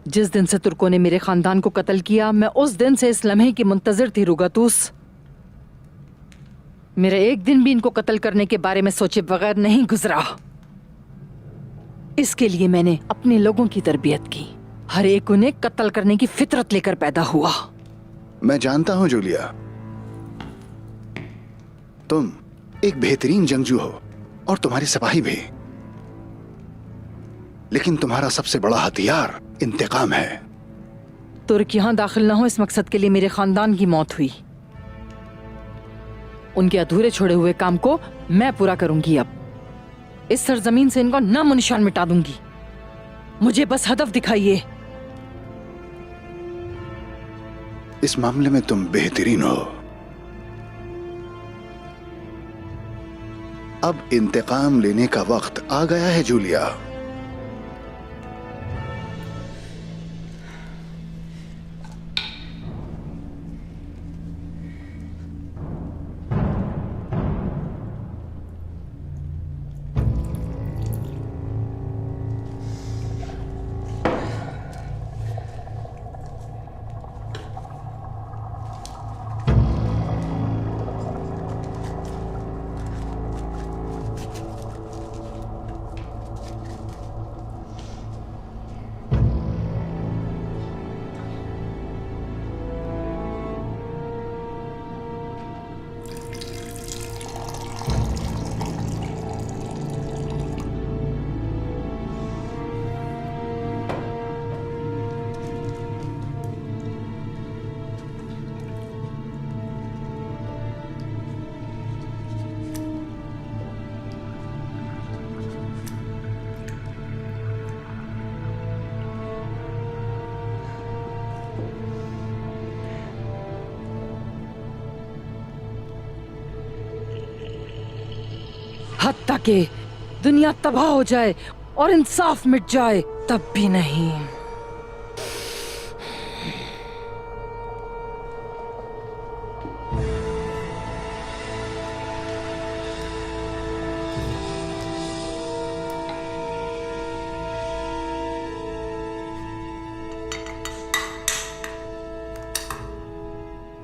जिस दिन से तुर्कों ने मेरे खानदान को कत्ल किया, मैं उस दिन से इस लम्हे की मुंतजिर थी रुगातूस। मेरा एक दिन भी इनको कत्ल करने के बारे में सोचे बगैर नहीं गुजरा। इसके लिए मैंने अपने लोगों की तरबियत की। हर एक उन्हें कत्ल करने की फितरत लेकर पैदा हुआ। मैं जानता हूं जूलिया, तुम एक बेहतरीन जंगजू हो और तुम्हारी सिपाही भी, लेकिन तुम्हारा सबसे बड़ा हथियार इंतकाम है। तुर्क यहां दाखिल ना हो, इस मकसद के लिए मेरे खानदान की मौत हुई। उनके अधूरे छोड़े हुए काम को मैं पूरा करूंगी। अब इस सरजमीन से इनको नामो निशान मिटा दूंगी। मुझे बस हदफ दिखाइए। इस मामले में तुम बेहतरीन हो। अब इंतकाम लेने का वक्त आ गया है जूलिया। हत्ता के दुनिया तबाह हो जाए और इंसाफ मिट जाए, तब भी नहीं।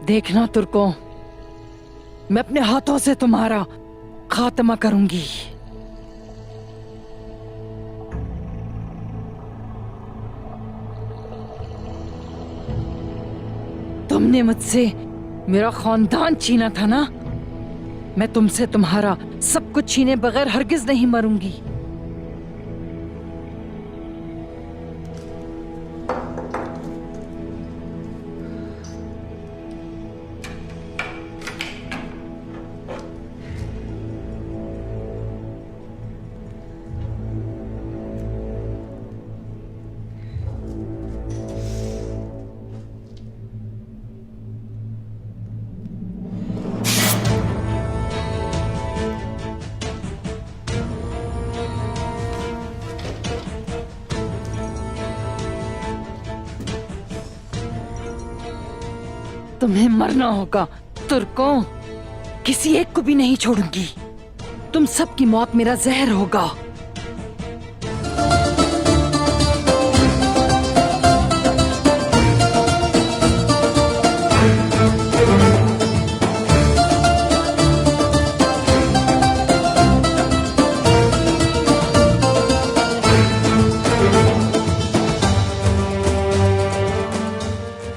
देखना तुर्कों, मैं अपने हाथों से तुम्हारा खात्मा करूंगी। तुमने मुझसे मेरा खानदान छीना था ना, मैं तुमसे तुम्हारा सब कुछ छीने बगैर हरगिज नहीं मरूंगी। तुम्हें मरना होगा तुर्कों, किसी एक को भी नहीं छोड़ूंगी। तुम सबकी मौत मेरा जहर होगा।